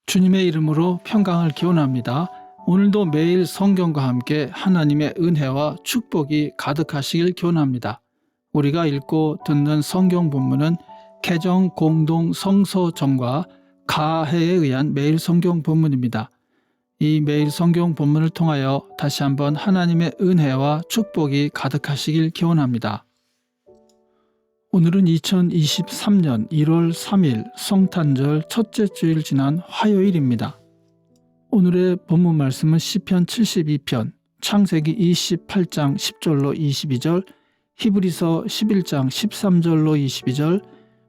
주님의 이름으로 평강을 기원합니다. 오늘도 매일 성경과 함께 하나님의 은혜와 축복이 가득하시길 기원합니다. 우리가 읽고 듣는 성경 본문은 개정 공동 성서정과 가해에 의한 매일 성경 본문입니다. 이 매일 성경 본문을 통하여 다시 한번 하나님의 은혜와 축복이 가득하시길 기원합니다. 오늘은 2023년 1월 3일 성탄절 첫째 주일 지난 화요일입니다. 오늘의 본문 말씀은 시편 72편, 창세기 28장 10절로 22절, 히브리서 11장 13절로 22절,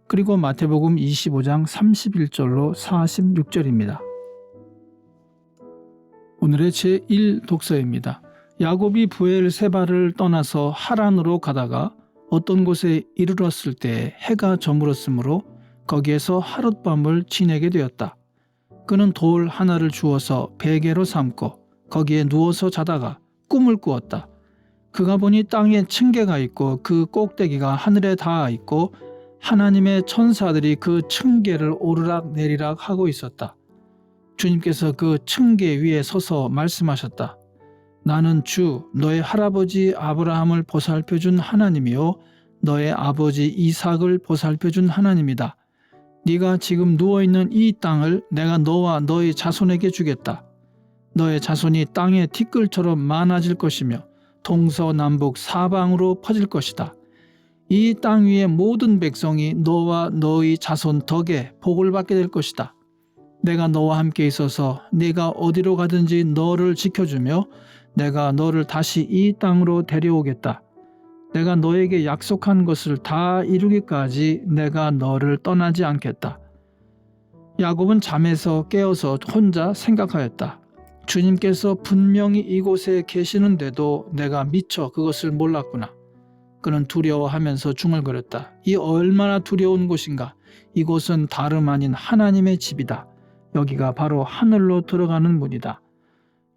그리고 마태복음 25장 31절로 46절입니다. 오늘의 제1 독서입니다. 야곱이 브엘세바를 떠나서 하란으로 가다가 어떤 곳에 이르렀을 때 해가 저물었으므로 거기에서 하룻밤을 지내게 되었다. 그는 돌 하나를 주워서 베개로 삼고 거기에 누워서 자다가 꿈을 꾸었다. 그가 보니 땅에 층계가 있고 그 꼭대기가 하늘에 닿아 있고 하나님의 천사들이 그 층계를 오르락 내리락 하고 있었다. 주님께서 그 층계 위에 서서 말씀하셨다. 나는 주 너의 할아버지 아브라함을 보살펴준 하나님이요 너의 아버지 이삭을 보살펴준 하나님이다. 네가 지금 누워있는 이 땅을 내가 너와 너의 자손에게 주겠다. 너의 자손이 땅의 티끌처럼 많아질 것이며 동서남북 사방으로 퍼질 것이다. 이 땅 위의 모든 백성이 너와 너의 자손 덕에 복을 받게 될 것이다. 내가 너와 함께 있어서 네가 어디로 가든지 너를 지켜주며 내가 너를 다시 이 땅으로 데려오겠다. 내가 너에게 약속한 것을 다 이루기까지 내가 너를 떠나지 않겠다. 야곱은 잠에서 깨어서 혼자 생각하였다. 주님께서 분명히 이곳에 계시는데도 내가 미처 그것을 몰랐구나. 그는 두려워하면서 중얼거렸다. 이 얼마나 두려운 곳인가. 이곳은 다름 아닌 하나님의 집이다. 여기가 바로 하늘로 들어가는 문이다.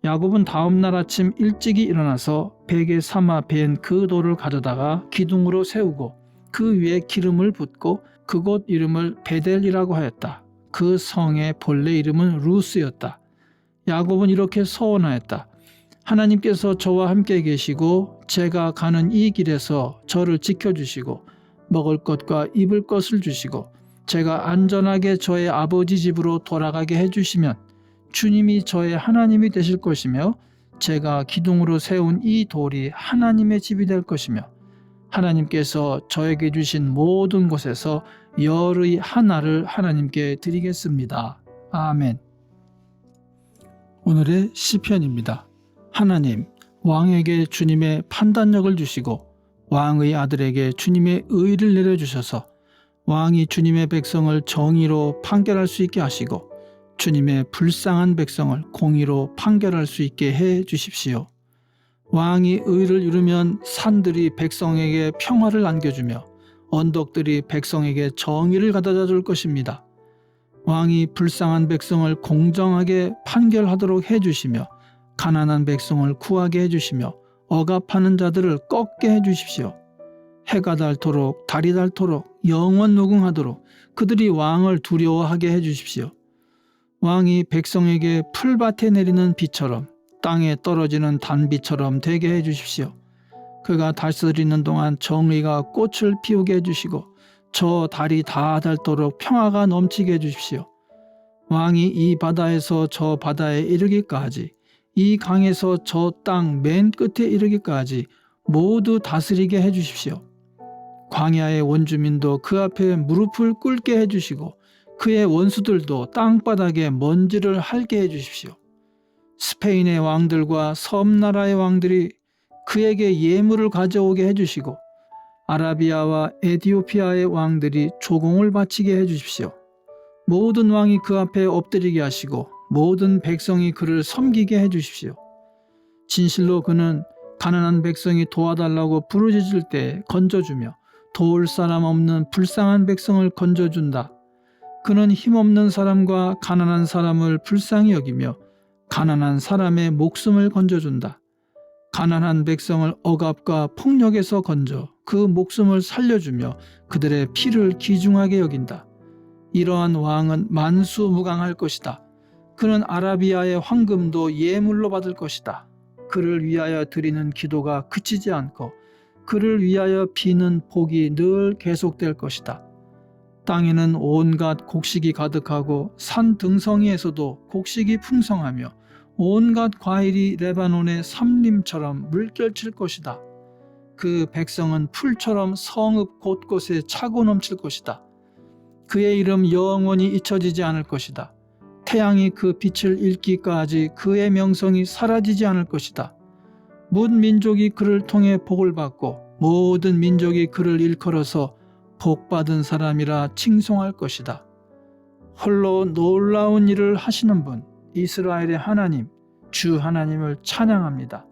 야곱은 다음날 아침 일찍이 일어나서 베개 삼아 벤 그 돌을 가져다가 기둥으로 세우고 그 위에 기름을 붓고 그곳 이름을 베델이라고 하였다. 그 성의 본래 이름은 루스였다. 야곱은 이렇게 서원하였다. 하나님께서 저와 함께 계시고 제가 가는 이 길에서 저를 지켜주시고 먹을 것과 입을 것을 주시고 제가 안전하게 저의 아버지 집으로 돌아가게 해주시면 주님이 저의 하나님이 되실 것이며 제가 기둥으로 세운 이 돌이 하나님의 집이 될 것이며 하나님께서 저에게 주신 모든 곳에서 열의 하나를 하나님께 드리겠습니다. 아멘. 오늘의 시편입니다. 하나님, 왕에게 주님의 판단력을 주시고 왕의 아들에게 주님의 의를 내려주셔서 왕이 주님의 백성을 정의로 판결할 수 있게 하시고 주님의 불쌍한 백성을 공의로 판결할 수 있게 해 주십시오. 왕이 의를 이루면 산들이 백성에게 평화를 안겨주며 언덕들이 백성에게 정의를 가져다 줄 것입니다. 왕이 불쌍한 백성을 공정하게 판결하도록 해 주시며 가난한 백성을 구하게 해 주시며 억압하는 자들을 꺾게 해 주십시오. 해가 닳도록 달이 닳도록 영원 무궁하도록 그들이 왕을 두려워하게 해 주십시오. 왕이 백성에게 풀밭에 내리는 비처럼 땅에 떨어지는 단비처럼 되게 해 주십시오. 그가 다스리는 동안 정의가 꽃을 피우게 해주시고 저 달이 다 닳도록 평화가 넘치게 해주십시오. 왕이 이 바다에서 저 바다에 이르기까지 이 강에서 저 땅 맨 끝에 이르기까지 모두 다스리게 해주십시오. 광야의 원주민도 그 앞에 무릎을 꿇게 해주시고 그의 원수들도 땅바닥에 먼지를 핥게 해주십시오. 스페인의 왕들과 섬나라의 왕들이 그에게 예물을 가져오게 해주시고 아라비아와 에티오피아의 왕들이 조공을 바치게 해주십시오. 모든 왕이 그 앞에 엎드리게 하시고 모든 백성이 그를 섬기게 해주십시오. 진실로 그는 가난한 백성이 도와달라고 부르짖을 때 건져주며 도울 사람 없는 불쌍한 백성을 건져준다. 그는 힘없는 사람과 가난한 사람을 불쌍히 여기며 가난한 사람의 목숨을 건져준다. 가난한 백성을 억압과 폭력에서 건져 그 목숨을 살려주며 그들의 피를 귀중하게 여긴다. 이러한 왕은 만수무강할 것이다. 그는 아라비아의 황금도 예물로 받을 것이다. 그를 위하여 드리는 기도가 그치지 않고 그를 위하여 비는 복이 늘 계속될 것이다. 땅에는 온갖 곡식이 가득하고 산 등성이에서도 곡식이 풍성하며 온갖 과일이 레바논의 삼림처럼 물결칠 것이다. 그 백성은 풀처럼 성읍 곳곳에 차고 넘칠 것이다. 그의 이름 영원히 잊혀지지 않을 것이다. 태양이 그 빛을 잃기까지 그의 명성이 사라지지 않을 것이다. 문 민족이 그를 통해 복을 받고 모든 민족이 그를 일컬어서 복받은 사람이라 칭송할 것이다. 홀로 놀라운 일을 하시는 분, 이스라엘의 하나님, 주 하나님을 찬양합니다.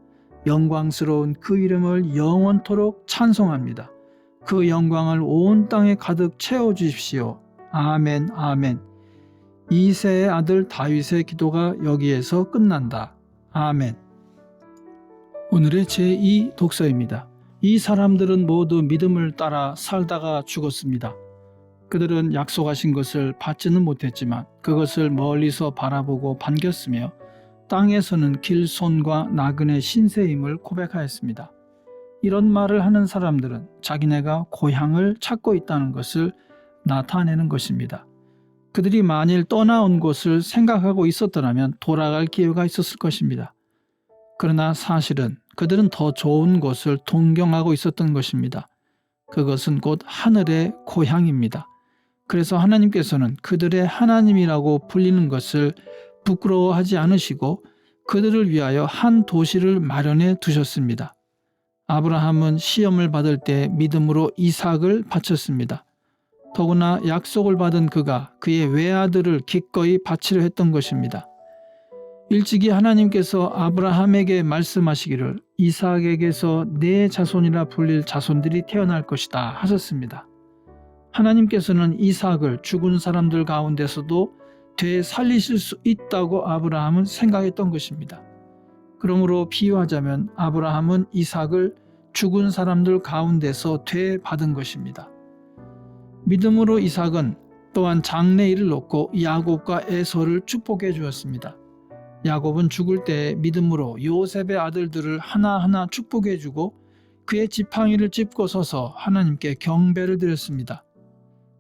영광스러운 그 이름을 영원토록 찬송합니다. 그 영광을 온 땅에 가득 채워주십시오. 아멘, 아멘. 이새의 아들 다윗의 기도가 여기에서 끝난다. 아멘. 오늘의 제2 독서입니다. 이 사람들은 모두 믿음을 따라 살다가 죽었습니다. 그들은 약속하신 것을 받지는 못했지만 그것을 멀리서 바라보고 반겼으며 땅에서는 길손과 나그네 신세임을 고백하였습니다. 이런 말을 하는 사람들은 자기네가 고향을 찾고 있다는 것을 나타내는 것입니다. 그들이 만일 떠나온 곳을 생각하고 있었더라면 돌아갈 기회가 있었을 것입니다. 그러나 사실은 그들은 더 좋은 곳을 동경하고 있었던 것입니다. 그것은 곧 하늘의 고향입니다. 그래서 하나님께서는 그들의 하나님이라고 불리는 것을 부끄러워하지 않으시고 그들을 위하여 한 도시를 마련해 두셨습니다. 아브라함은 시험을 받을 때 믿음으로 이삭을 바쳤습니다. 더구나 약속을 받은 그가 그의 외아들을 기꺼이 바치려 했던 것입니다. 일찍이 하나님께서 아브라함에게 말씀하시기를 이삭에게서 내 자손이라 불릴 자손들이 태어날 것이다 하셨습니다. 하나님께서는 이삭을 죽은 사람들 가운데서도 되살리실 수 있다고 아브라함은 생각했던 것입니다. 그러므로 비유하자면 아브라함은 이삭을 죽은 사람들 가운데서 되받은 것입니다. 믿음으로 이삭은 또한 장래일을 놓고 야곱과 에서를 축복해 주었습니다. 야곱은 죽을 때 믿음으로 요셉의 아들들을 하나하나 축복해 주고 그의 지팡이를 짚고 서서 하나님께 경배를 드렸습니다.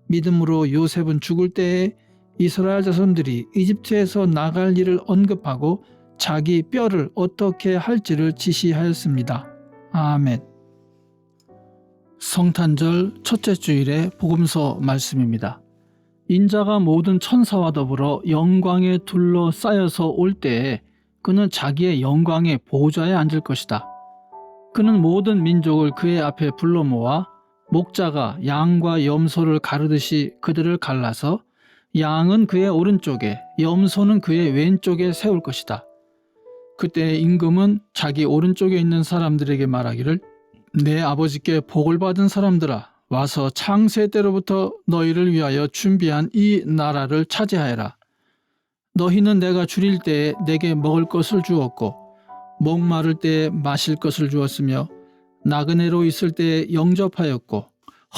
믿음으로 요셉은 죽을 때에 이스라엘 자손들이 이집트에서 나갈 일을 언급하고 자기 뼈를 어떻게 할지를 지시하였습니다. 아멘. 성탄절 첫째 주일의 복음서 말씀입니다. 인자가 모든 천사와 더불어 영광에 둘러싸여서 올 때에 그는 자기의 영광의 보좌에 앉을 것이다. 그는 모든 민족을 그의 앞에 불러 모아 목자가 양과 염소를 가르듯이 그들을 갈라서 양은 그의 오른쪽에 염소는 그의 왼쪽에 세울 것이다. 그때 임금은 자기 오른쪽에 있는 사람들에게 말하기를 내 아버지께 복을 받은 사람들아 와서 창세 때로부터 너희를 위하여 준비한 이 나라를 차지하여라. 너희는 내가 줄일 때에 내게 먹을 것을 주었고 목마를 때에 마실 것을 주었으며 나그네로 있을 때에 영접하였고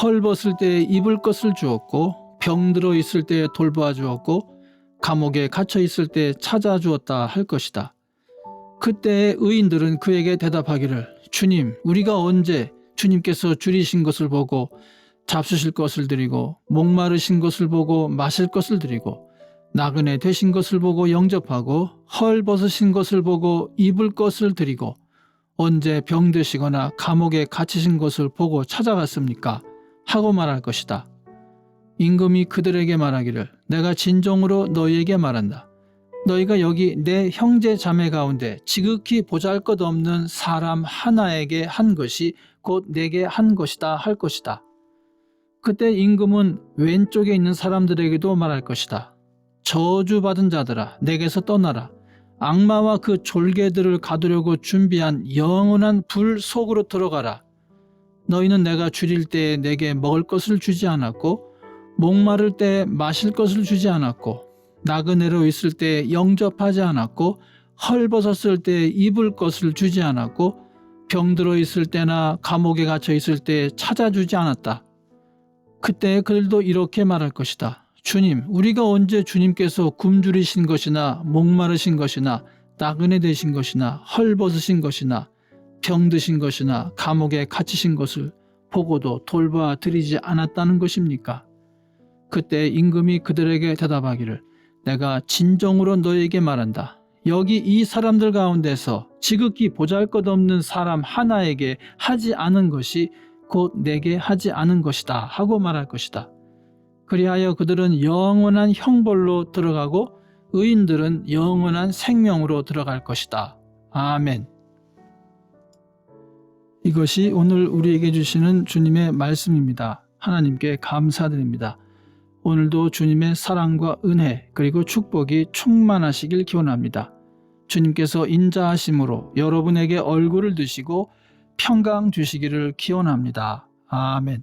헐벗을 때에 입을 것을 주었고 병들어 있을 때에 돌보아 주었고 감옥에 갇혀 있을 때에 찾아주었다 할 것이다. 그때의 의인들은 그에게 대답하기를 주님 우리가 언제 주님께서 줄이신 것을 보고 잡수실 것을 드리고 목마르신 것을 보고 마실 것을 드리고 나그네 되신 것을 보고 영접하고 헐벗으신 것을 보고 입을 것을 드리고 언제 병드시거나 감옥에 갇히신 것을 보고 찾아갔습니까? 하고 말할 것이다. 임금이 그들에게 말하기를 내가 진정으로 너희에게 말한다. 너희가 여기 내 형제 자매 가운데 지극히 보잘것없는 사람 하나에게 한 것이 곧 내게 한 것이다 할 것이다. 그때 임금은 왼쪽에 있는 사람들에게도 말할 것이다. 저주받은 자들아 내게서 떠나라. 악마와 그 졸개들을 가두려고 준비한 영원한 불 속으로 들어가라. 너희는 내가 줄일 때에 내게 먹을 것을 주지 않았고 목마를 때에 마실 것을 주지 않았고 나그네로 있을 때에 영접하지 않았고 헐벗었을 때에 입을 것을 주지 않았고 병들어 있을 때나 감옥에 갇혀 있을 때에 찾아주지 않았다. 그때 그들도 이렇게 말할 것이다. 주님, 우리가 언제 주님께서 굶주리신 것이나 목마르신 것이나 나그네 되신 것이나 헐벗으신 것이나 병드신 것이나 감옥에 갇히신 것을 보고도 돌봐 드리지 않았다는 것입니까? 그때 임금이 그들에게 대답하기를 내가 진정으로 너에게 말한다. 여기 이 사람들 가운데서 지극히 보잘것없는 사람 하나에게 하지 않은 것이 곧 내게 하지 않은 것이다 하고 말할 것이다. 그리하여 그들은 영원한 형벌로 들어가고 의인들은 영원한 생명으로 들어갈 것이다. 아멘. 이것이 오늘 우리에게 주시는 주님의 말씀입니다. 하나님께 감사드립니다. 오늘도 주님의 사랑과 은혜 그리고 축복이 충만하시길 기원합니다. 주님께서 인자하심으로 여러분에게 얼굴을 드시고 평강 주시기를 기원합니다. 아멘.